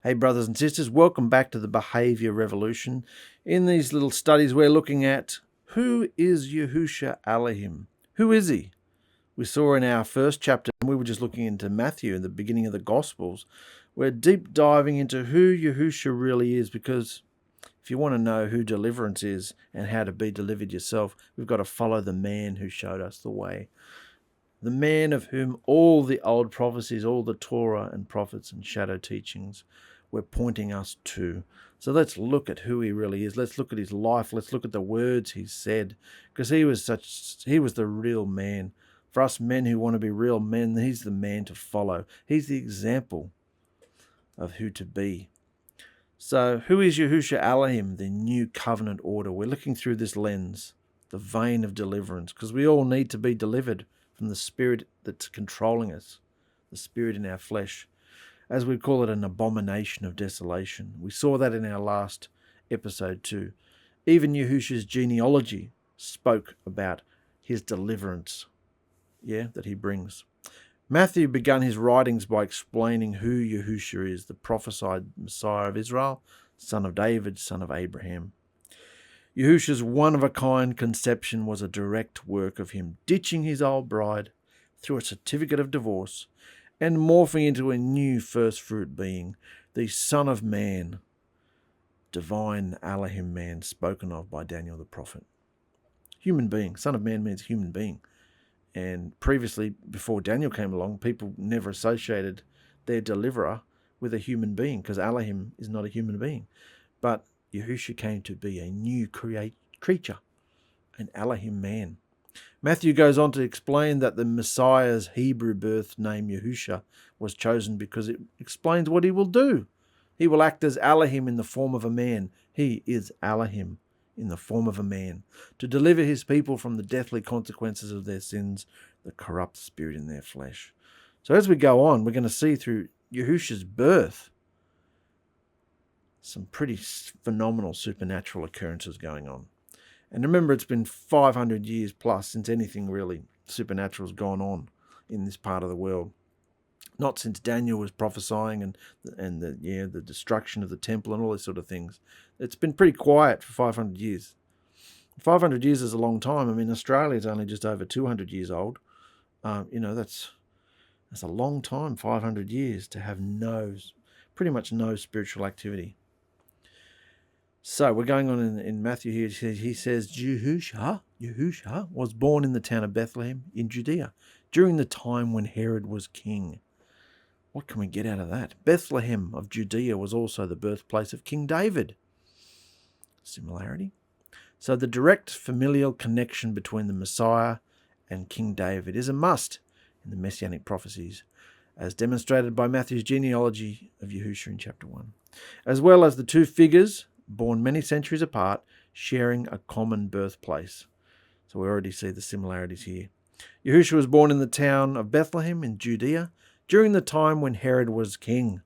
Hey brothers and sisters, welcome back to the Behavior Revolution. In these little studies we're looking at who is Yahusha Elohim? Who is he? We saw in our first chapter, and we were just looking into Matthew in the beginning of the Gospels. We're deep diving into who Yahusha really is, because if you want to know who deliverance is and how to be delivered yourself, we've got to follow the man who showed us the way. The man of whom all the old prophecies, all the Torah and prophets and shadow teachings were pointing us to. So let's look at who he really is. Let's look at his life. Let's look at the words he said, because he was the real man. For us men who want to be real men, he's the man to follow. He's the example of who to be. So who is Yahusha Elohim, the new covenant order? We're looking through this lens, the vein of deliverance, because we all need to be delivered from the spirit that's controlling us, the spirit in our flesh. As we call it, an abomination of desolation. We saw that in our last episode too. Even Yahusha's genealogy spoke about his deliverance, that he brings. Matthew began his writings by explaining who Yahusha is, the prophesied Messiah of Israel, son of David, son of Abraham. Yahusha's one-of-a-kind conception was a direct work of him ditching his old bride through a certificate of divorce and morphing into a new first fruit being, the Son of Man, divine Elohim man spoken of by Daniel the prophet. Human being. Son of Man means human being. And previously, before Daniel came along, people never associated their deliverer with a human being, because Elohim is not a human being. But Yahusha came to be a new creature, an Elohim man. Matthew goes on to explain that the Messiah's Hebrew birth name Yahusha was chosen because it explains what he will do. He will act as Elohim in the form of a man. He is Elohim in the form of a man, to deliver his people from the deathly consequences of their sins, the corrupt spirit in their flesh. So as we go on, we're going to see through Yahusha's birth some pretty phenomenal supernatural occurrences going on. And remember, it's been 500 years plus since anything really supernatural has gone on in this part of the world. Not since Daniel was prophesying and the destruction of the temple and all these sort of things. It's been pretty quiet for 500 years. 500 years is a long time. I mean, Australia's only just over 200 years old. That's a long time, 500 years, to have pretty much no spiritual activity. So we're going on in Matthew here. He says, Yahusha was born in the town of Bethlehem in Judea during the time when Herod was king. What can we get out of that? Bethlehem of Judea was also the birthplace of King David. Similarity. So the direct familial connection between the Messiah and King David is a must in the Messianic prophecies, as demonstrated by Matthew's genealogy of Yahusha in chapter 1, as well as the two figures born many centuries apart, sharing a common birthplace. So we already see the similarities here. Yahusha was born in the town of Bethlehem in Judea during the time when Herod was king.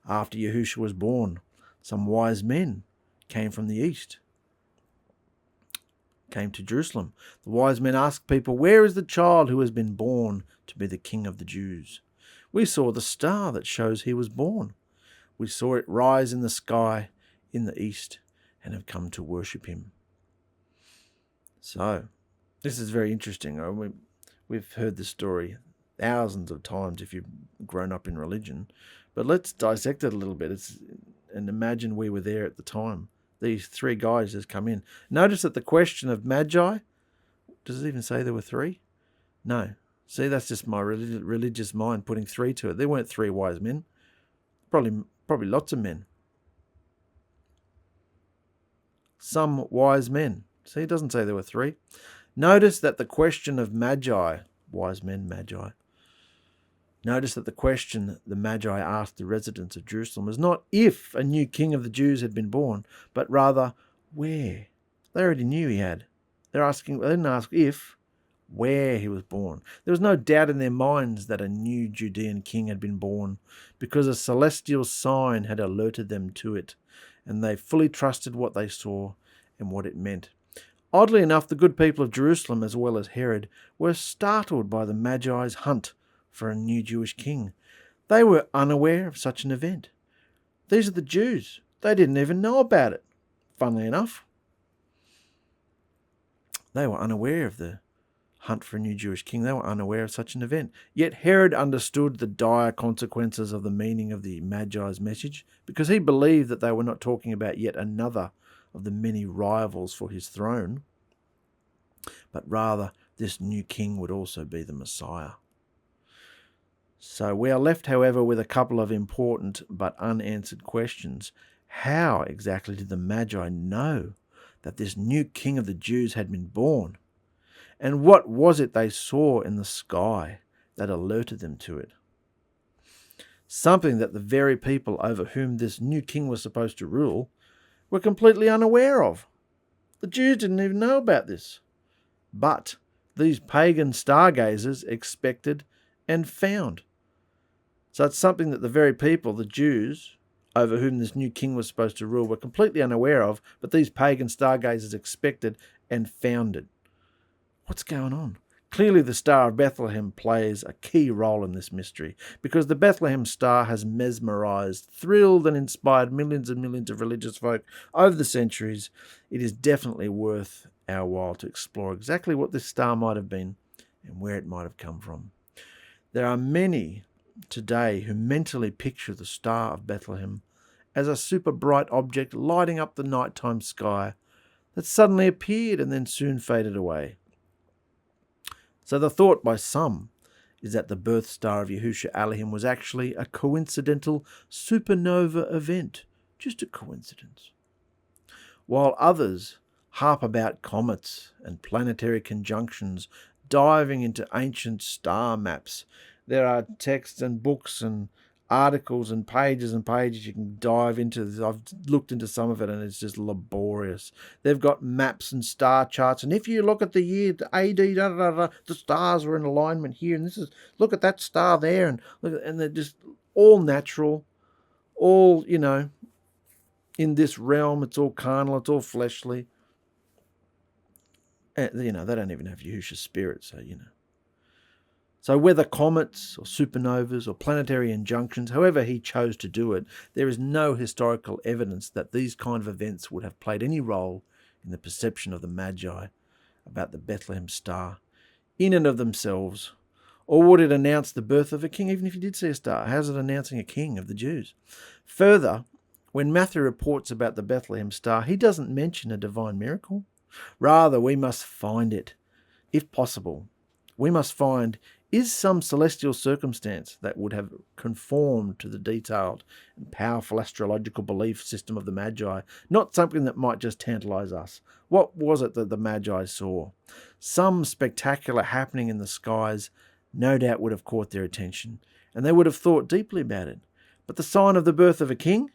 After Yahusha was born, some wise men came from the east, came to Jerusalem. The wise men asked people, "Where is the child who has been born to be the king of the Jews? We saw the star that shows he was born. We saw it rise in the sky in the east and have come to worship him." So, this is very interesting. We've heard this story thousands of times if you've grown up in religion, but let's dissect it a little bit and imagine we were there at the time. These three guys just come in. Notice that the question of Magi, does it even say there were three? No. See, that's just my religious mind putting three to it. There weren't three wise men. Probably lots of men. Some wise men. See, it doesn't say there were three. Notice that the question of Magi, wise men, Magi. Notice that the question the Magi asked the residents of Jerusalem was not if a new king of the Jews had been born, but rather where. They already knew he had. They didn't ask if, where he was born. There was no doubt in their minds that a new Judean king had been born, because a celestial sign had alerted them to it, and they fully trusted what they saw and what it meant. Oddly enough, the good people of Jerusalem, as well as Herod, were startled by the Magi's hunt for a new Jewish king. They were unaware of such an event. These are the Jews. They didn't even know about it, funnily enough. They were unaware of the hunt for a new Jewish king. They were unaware of such an event. Yet Herod understood the dire consequences of the meaning of the Magi's message, because he believed that they were not talking about yet another of the many rivals for his throne, but rather this new king would also be the Messiah. So we are left, however, with a couple of important but unanswered questions. How exactly did the Magi know that this new king of the Jews had been born? And what was it they saw in the sky that alerted them to it? Something that the very people over whom this new king was supposed to rule were completely unaware of. The Jews didn't even know about this. But these pagan stargazers expected and found. So it's something that the very people, the Jews, over whom this new king was supposed to rule, were completely unaware of, but these pagan stargazers expected and found it. What's going on? Clearly the Star of Bethlehem plays a key role in this mystery, because the Bethlehem star has mesmerized, thrilled and inspired millions and millions of religious folk over the centuries. It is definitely worth our while to explore exactly what this star might have been and where it might have come from. There are many today who mentally picture the Star of Bethlehem as a super bright object lighting up the nighttime sky that suddenly appeared and then soon faded away. So the thought by some is that the birth star of Yahusha Alihim was actually a coincidental supernova event, just a coincidence. While others harp about comets and planetary conjunctions, diving into ancient star maps, there are texts and books and articles and pages you can dive into. I've looked into some of it and it's just laborious. They've got maps and star charts, and if you look at the year, the AD, the stars were in alignment here, and this is, look at that star there, and they're just all natural, all, in this realm. It's all carnal, it's all fleshly. And, they don't even have Yahusha's spirit, so. So whether comets or supernovas or planetary injunctions, however he chose to do it, there is no historical evidence that these kind of events would have played any role in the perception of the Magi about the Bethlehem star in and of themselves. Or would it announce the birth of a king, even if you did see a star? How's it announcing a king of the Jews? Further, when Matthew reports about the Bethlehem star, he doesn't mention a divine miracle. Rather, we must find it, if possible. We must find is some celestial circumstance that would have conformed to the detailed and powerful astrological belief system of the Magi, not something that might just tantalize us. What was it that the Magi saw? Some spectacular happening in the skies no doubt would have caught their attention, and they would have thought deeply about it. But the sign of the birth of a king,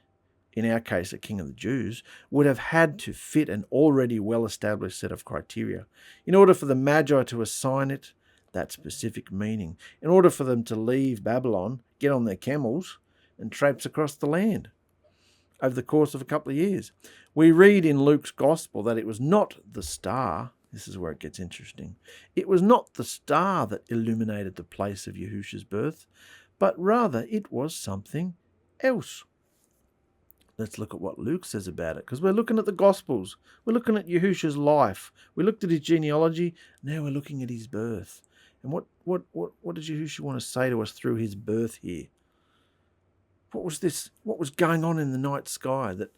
in our case a king of the Jews, would have had to fit an already well-established set of criteria in order for the Magi to assign it that specific meaning, in order for them to leave Babylon, get on their camels, and traipse across the land over the course of a couple of years. We read in Luke's Gospel that it was not the star, this is where it gets interesting, it was not the star that illuminated the place of Yahusha's birth, but rather it was something else. Let's look at what Luke says about it, because we're looking at the Gospels, we're looking at Yahusha's life, we looked at his genealogy, now we're looking at his birth. And what does Yahusha want to say to us through his birth here? What was this? What was going on in the night sky that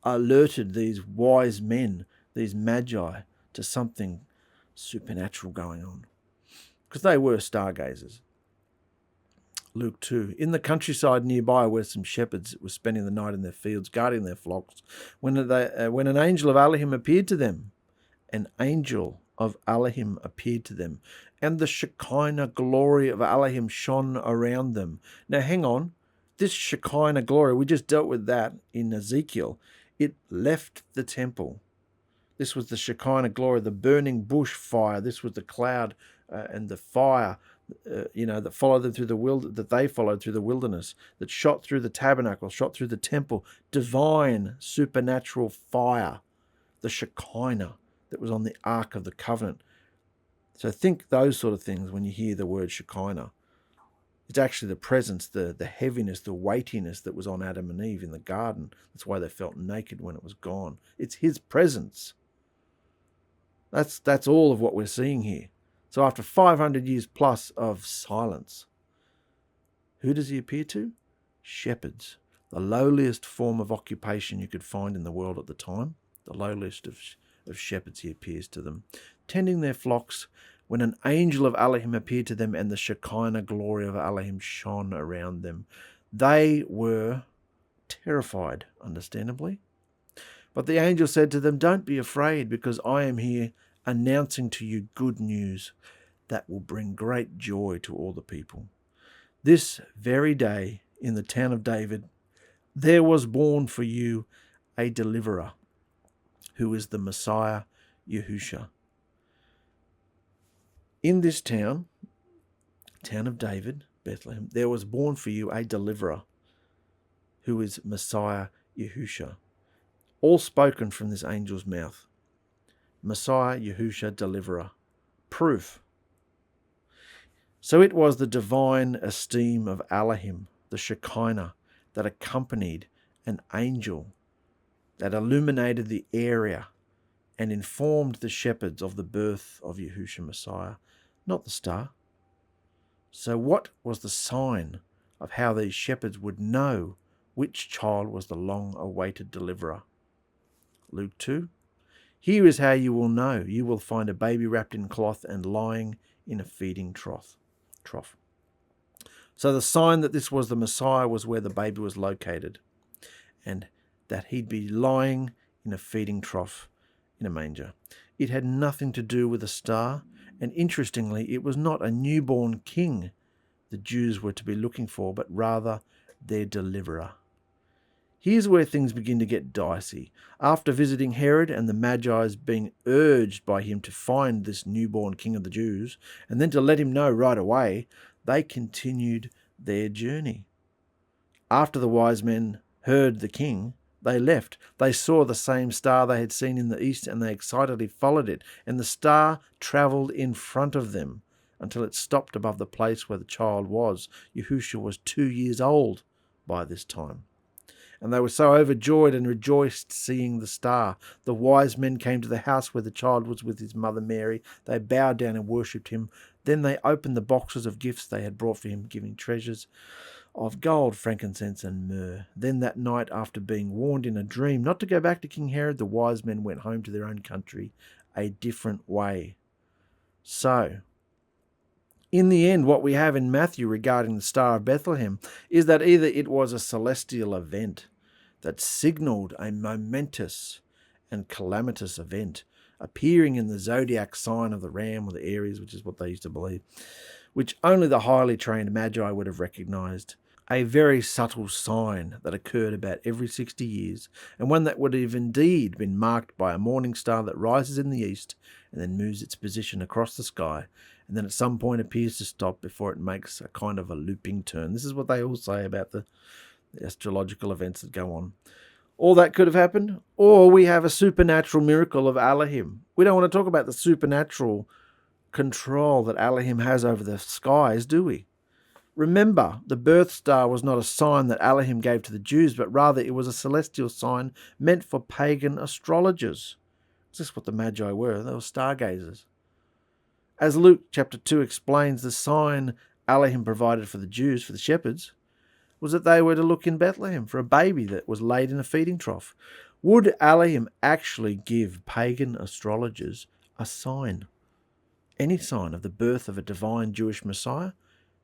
alerted these wise men, these Magi, to something supernatural going on? Because they were stargazers. Luke 2. In the countryside nearby were some shepherds that were spending the night in their fields, guarding their flocks, when an angel of Elohim appeared to them. An angel of Elohim appeared to them, and the Shekinah glory of Elohim shone around them. Now hang on, this Shekinah glory, we just dealt with that in Ezekiel. It left the temple. This was the Shekinah glory, the burning bush fire. This was the cloud and the fire, that followed them through they followed through the wilderness, that shot through the tabernacle, shot through the temple. Divine, supernatural fire, the Shekinah that was on the Ark of the Covenant. So think those sort of things when you hear the word Shekinah. It's actually the presence, the heaviness, the weightiness that was on Adam and Eve in the garden. That's why they felt naked when it was gone. It's his presence. That's all of what we're seeing here. So after 500 years plus of silence, who does he appear to? Shepherds. The lowliest form of occupation you could find in the world at the time. The lowliest of shepherds, he appears to them, tending their flocks, when an angel of Elohim appeared to them and the Shekinah glory of Elohim shone around them. They were terrified, understandably. But the angel said to them, "Don't be afraid, because I am here announcing to you good news that will bring great joy to all the people. This very day in the town of David, there was born for you a deliverer, who is the Messiah, Yahusha. In this town of David, Bethlehem, there was born for you a deliverer, who is Messiah, Yahusha." All spoken from this angel's mouth. Messiah, Yahusha, deliverer. Proof. So it was the divine esteem of Elohim, the Shekinah, that accompanied an angel, that illuminated the area and informed the shepherds of the birth of Yahusha Messiah, not the star. So what was the sign of how these shepherds would know which child was the long-awaited deliverer? Luke 2. Here is how you will know. You will find a baby wrapped in cloth and lying in a feeding trough. So the sign that this was the Messiah was where the baby was located, and that he'd be lying in a feeding trough in a manger. It had nothing to do with a star, and interestingly, it was not a newborn king the Jews were to be looking for, but rather their deliverer. Here's where things begin to get dicey. After visiting Herod and the Magi's being urged by him to find this newborn king of the Jews, and then to let him know right away, they continued their journey. After the wise men heard the king, they left. They saw the same star they had seen in the east, and they excitedly followed it. And the star travelled in front of them until it stopped above the place where the child was. Yahusha was 2 years old by this time. And they were so overjoyed and rejoiced seeing the star. The wise men came to the house where the child was with his mother Mary. They bowed down and worshipped him. Then they opened the boxes of gifts they had brought for him, giving treasures of gold, frankincense, and myrrh. Then that night, after being warned in a dream not to go back to King Herod, the wise men went home to their own country a different way. So, in the end, what we have in Matthew regarding the Star of Bethlehem is that either it was a celestial event that signalled a momentous and calamitous event, appearing in the zodiac sign of the ram or the Aries, which is what they used to believe, which only the highly trained Magi would have recognised, a very subtle sign that occurred about every 60 years, and one that would have indeed been marked by a morning star that rises in the east and then moves its position across the sky, and then at some point appears to stop before it makes a kind of a looping turn. This is what they all say about the astrological events that go on. All that could have happened, or we have a supernatural miracle of Elohim. We don't want to talk about the supernatural control that Elohim has over the skies, do we? Remember, the birth star was not a sign that Elohim gave to the Jews, but rather it was a celestial sign meant for pagan astrologers. This is what the Magi were. They were stargazers. As Luke chapter 2 explains, the sign Elohim provided for the Jews, for the shepherds, was that they were to look in Bethlehem for a baby that was laid in a feeding trough. Would Elohim actually give pagan astrologers a sign? Any sign of the birth of a divine Jewish Messiah?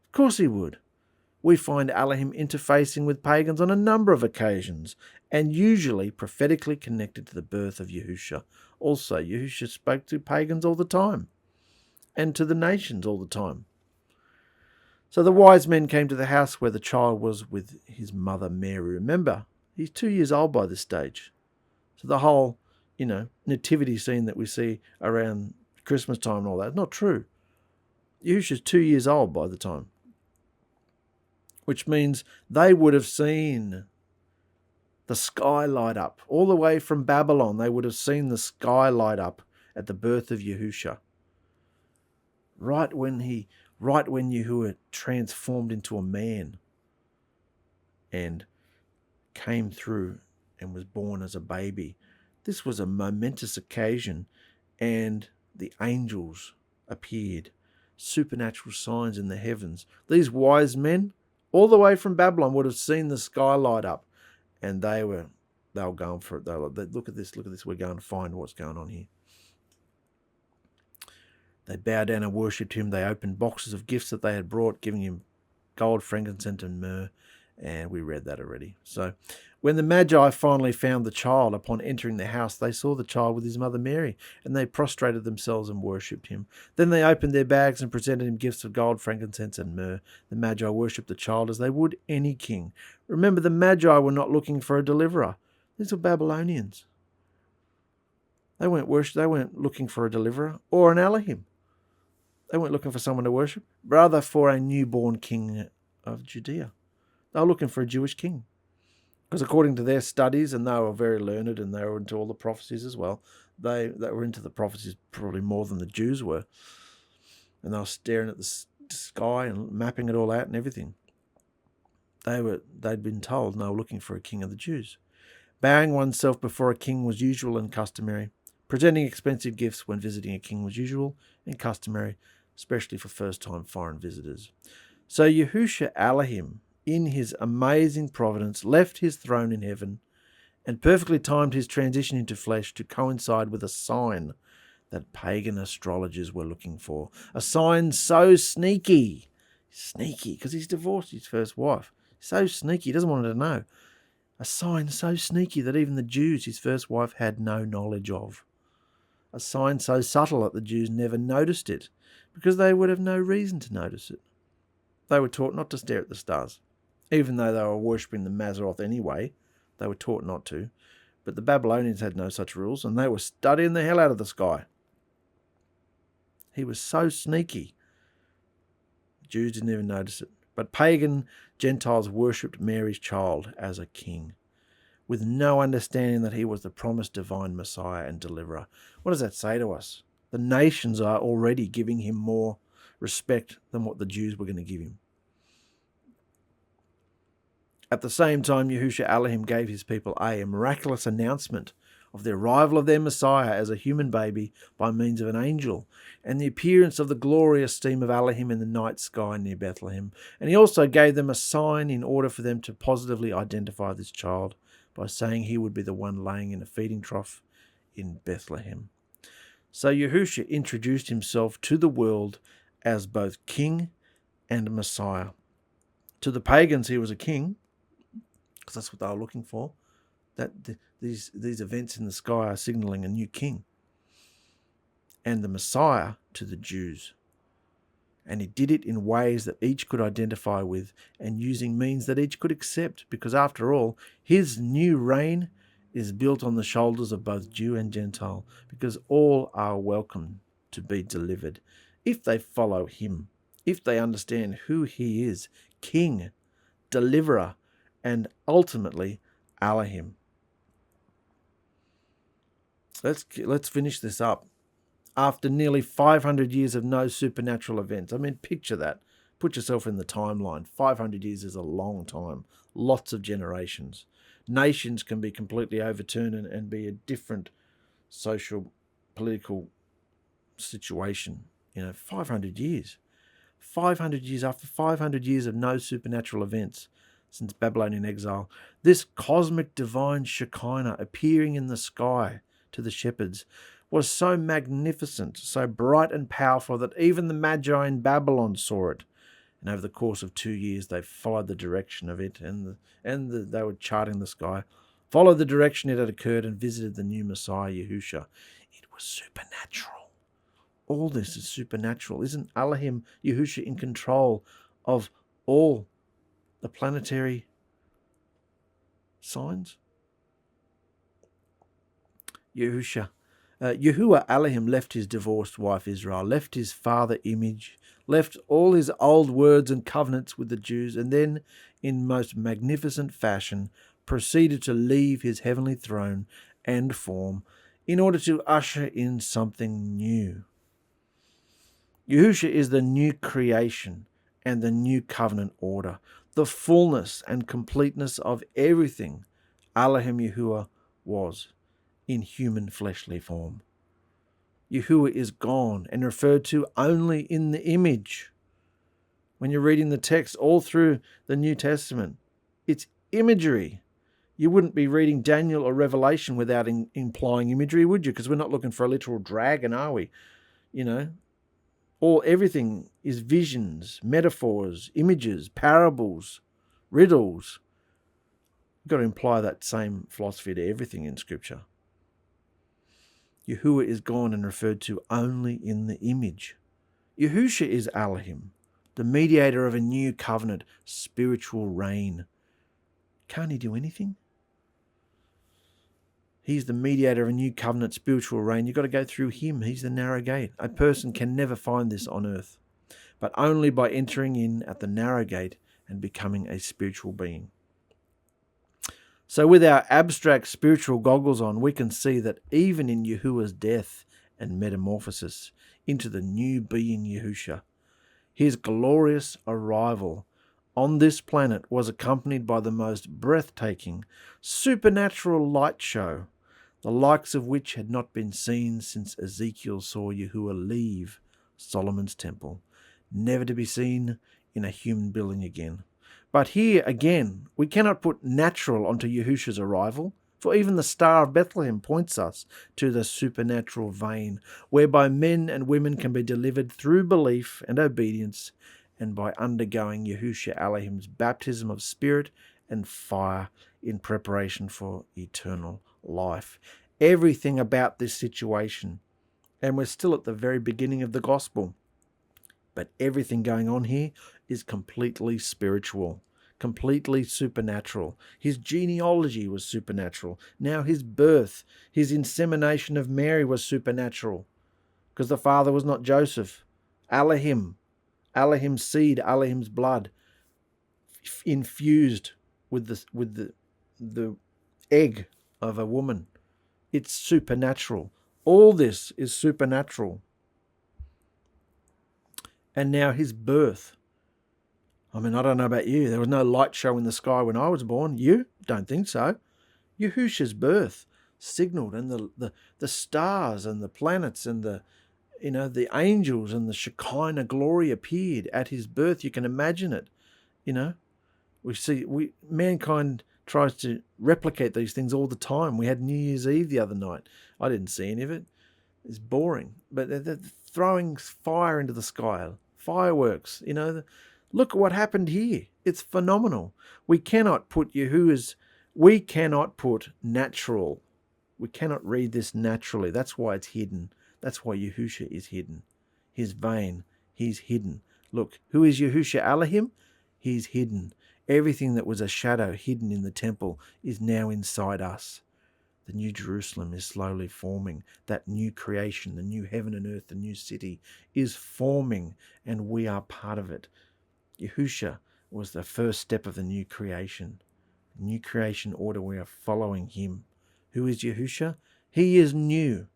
Of course he would. We find Elohim interfacing with pagans on a number of occasions, and usually prophetically connected to the birth of Yahusha. Also, Yahusha spoke to pagans all the time, and to the nations all the time. So the wise men came to the house where the child was with his mother Mary. Remember, he's 2 years old by this stage. So the whole, nativity scene that we see around Christmas time and all that, not true. Yahusha's 2 years old by the time. Which means they would have seen the sky light up. All the way from Babylon, they would have seen the sky light up at the birth of Yahusha. Right when he right when Yahuah transformed into a man and came through and was born as a baby. This was a momentous occasion, and the angels appeared, supernatural signs in the heavens. These wise men, all the way from Babylon, would have seen the sky light up, and they were going for it. They were like, look at this, we're going to find what's going on here. They bowed down and worshipped him. They opened boxes of gifts that they had brought, giving him gold, frankincense, and myrrh. And we read that already. So when the Magi finally found the child, upon entering the house, they saw the child with his mother Mary, and they prostrated themselves and worshipped him. Then they opened their bags and presented him gifts of gold, frankincense, and myrrh. The Magi worshipped the child as they would any king. Remember, the Magi were not looking for a deliverer. These were Babylonians. They weren't looking for a deliverer or an Elohim. They weren't looking for someone to worship, rather for a newborn king of Judea. They were looking for a Jewish king. Because according to their studies, and they were very learned and they were into all the prophecies as well, they were into the prophecies probably more than the Jews were. And they were staring at the sky and mapping it all out and everything. They'd been told, and they were looking for a king of the Jews. Bowing oneself before a king was usual and customary. Presenting expensive gifts when visiting a king was usual and customary, especially for first-time foreign visitors. So Yahushua Elohim, in his amazing providence, left his throne in heaven and perfectly timed his transition into flesh to coincide with a sign that pagan astrologers were looking for. A sign so sneaky, because he's divorced his first wife. So sneaky, he doesn't want her to know. A sign so sneaky that even the Jews, his first wife, had no knowledge of. A sign so subtle that the Jews never noticed it, because they would have no reason to notice it. They were taught not to stare at the stars. Even though they were worshipping the Mazzaroth anyway, they were taught not to. But the Babylonians had no such rules, and they were studying the hell out of the sky. He was so sneaky. The Jews didn't even notice it. But pagan Gentiles worshipped Mary's child as a king, with no understanding that he was the promised divine Messiah and deliverer. What does that say to us? The nations are already giving him more respect than what the Jews were going to give him. At the same time, Yahushua Elohim gave his people a miraculous announcement of the arrival of their Messiah as a human baby by means of an angel, and the appearance of the glorious steam of Elohim in the night sky near Bethlehem. And he also gave them a sign in order for them to positively identify this child by saying he would be the one laying in a feeding trough in Bethlehem. So Yahushua introduced himself to the world as both king and Messiah. To the pagans, he was a king, because that's what they were looking for. That these events in the sky are signaling a new king. And the Messiah to the Jews. And he did it in ways that each could identify with, and using means that each could accept, because after all, his new reign is built on the shoulders of both Jew and Gentile, because all are welcome to be delivered if they follow him, if they understand who he is, king, deliverer, and ultimately Elohim. Let's finish this up. After nearly 500 years of no supernatural events. I mean, picture that. Put yourself in the timeline. 500 years is a long time. Lots of generations. Nations can be completely overturned and be a different social, political situation. 500 years. 500 years after 500 years of no supernatural events since Babylonian exile. This cosmic divine Shekinah appearing in the sky to the shepherds was so magnificent, so bright and powerful that even the Magi in Babylon saw it. And over the course of 2 years, they followed the direction of it, they were charting the sky, followed the direction it had occurred, and visited the new Messiah, Yahusha. It was supernatural. All this is supernatural. Isn't Elohim, Yahusha, in control of all the planetary signs? Yahuah Elohim left his divorced wife Israel, left his father image, left all his old words and covenants with the Jews, and then, in most magnificent fashion, proceeded to leave his heavenly throne and form in order to usher in something new. Yahusha is the new creation and the new covenant order, the fullness and completeness of everything Elohim Yahuwah was in human fleshly form. Yahuwah is gone and referred to only in the image. When you're reading the text all through the New Testament, it's imagery. You wouldn't be reading Daniel or Revelation without implying imagery, would you? Because we're not looking for a literal dragon, are we? Everything is visions, metaphors, images, parables, riddles. You've got to imply that same philosophy to everything in Scripture. Yahuwah is gone and referred to only in the image. Yahusha is Elohim, the mediator of a new covenant, spiritual reign. Can't he do anything? He's the mediator of a new covenant, spiritual reign. You've got to go through him. He's the narrow gate. A person can never find this on earth, but only by entering in at the narrow gate and becoming a spiritual being. So with our abstract spiritual goggles on, we can see that even in Yahuwah's death and metamorphosis into the new being Yahusha, his glorious arrival on this planet was accompanied by the most breathtaking, supernatural light show, the likes of which had not been seen since Ezekiel saw Yahuwah leave Solomon's temple, never to be seen in a human building again. But here again, we cannot put natural onto Yahusha's arrival, for even the Star of Bethlehem points us to the supernatural vein, whereby men and women can be delivered through belief and obedience, and by undergoing Yahusha Elohim's baptism of spirit and fire in preparation for eternal life. Everything about this situation, and we're still at the very beginning of the gospel, but everything going on here is completely spiritual, completely supernatural. His genealogy was supernatural. Now his birth, his insemination of Mary was supernatural, because the father was not Joseph. Elohim's seed, Elohim's blood, infused with the egg of a woman. It's supernatural. All this is supernatural. And now his birth. I mean, I don't know about you. There was no light show in the sky when I was born. You? Don't think so. Yahusha's birth signaled, and the stars and the planets and the angels and the Shekinah glory appeared at his birth. You can imagine it. Mankind tries to replicate these things all the time. We had New Year's Eve the other night. I didn't see any of it. It's boring. But they're throwing fire into the sky, fireworks. Look at what happened here. It's phenomenal. We cannot put natural. We cannot read this naturally. That's why it's hidden. That's why Yahusha is hidden. His vein, he's hidden. Look, who is Yahusha Elohim? He's hidden. Everything that was a shadow hidden in the temple is now inside us. The new Jerusalem is slowly forming. That new creation, the new heaven and earth, the new city is forming, and we are part of it. Yahusha was the first step of the new creation. The new creation order, we are following him. Who is Yahusha? He is new.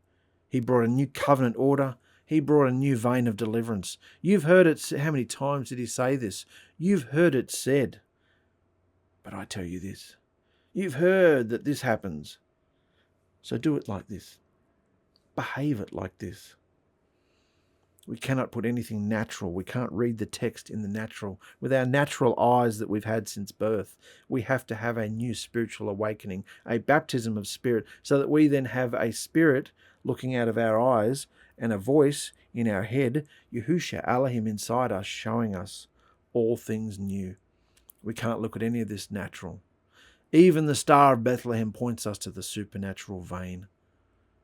He brought a new covenant order. He brought a new vein of deliverance. You've heard it. How many times did he say this? You've heard it said. But I tell you this. You've heard that this happens. So do it like this. Behave it like this. We cannot put anything natural. We can't read the text in the natural with our natural eyes that we've had since birth. We have to have a new spiritual awakening, a baptism of spirit, so that we then have a spirit looking out of our eyes and a voice in our head, Yahusha Elohim inside us, showing us all things new. We can't look at any of this natural. Even the Star of Bethlehem points us to the supernatural vein,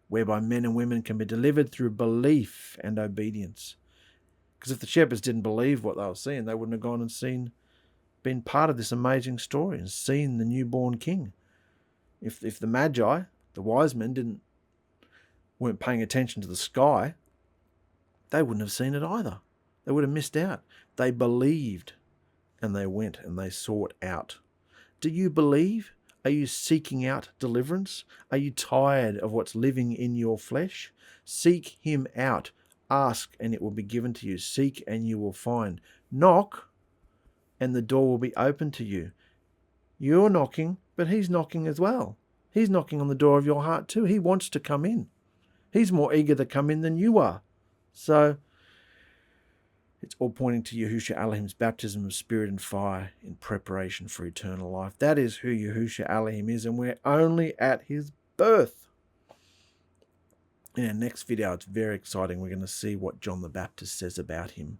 whereby men and women can be delivered through belief and obedience. Because if the shepherds didn't believe what they were seeing, they wouldn't have gone and been part of this amazing story and seen the newborn king. If the Magi, the wise men, weren't paying attention to the sky, they wouldn't have seen it either. They would have missed out. They believed, and they went and they sought out. Do you believe? Are you seeking out deliverance? Are you tired of what's living in your flesh? Seek him out. Ask and it will be given to you. Seek and you will find. Knock and the door will be open to you. You're knocking, but he's knocking as well. He's knocking on the door of your heart too. He wants to come in. He's more eager to come in than you are. So it's all pointing to Yahushua Elohim's baptism of spirit and fire in preparation for eternal life. That is who Yahushua Elohim is, and we're only at his birth. In our next video, it's very exciting. We're going to see what John the Baptist says about him.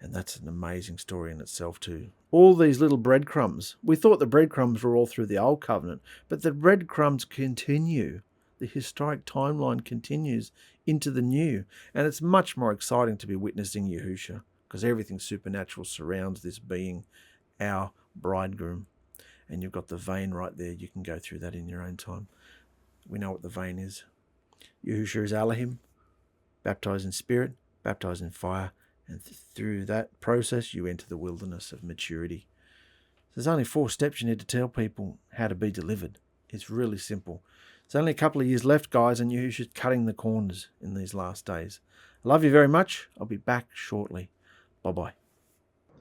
And that's an amazing story in itself too. All these little breadcrumbs. We thought the breadcrumbs were all through the Old Covenant, but the breadcrumbs continue. The historic timeline continues into the new. And it's much more exciting to be witnessing Yahusha, because everything supernatural surrounds this being, our bridegroom. And you've got the vein right there. You can go through that in your own time. We know what the vein is. Yahusha is Elohim, baptized in spirit, baptized in fire, and through that process you enter the wilderness of maturity. There's only 4 steps you need to tell people how to be delivered. It's really simple. It's only a couple of years left, guys, and Yahusha's cutting the corners in these last days. I love you very much. I'll be back shortly. Bye-bye.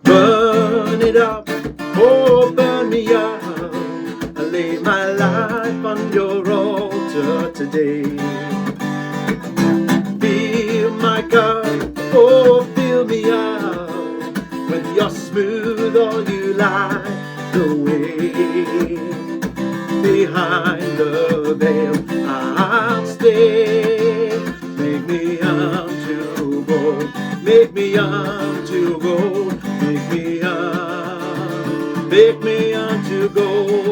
Burn it up, oh burn me up. I lay my life on your altar today. Fill my cup, oh fill me up. When you're smooth or you light the way. Behind the veil I'll stay. Make me unto gold. Make me unto gold. Make me unto gold.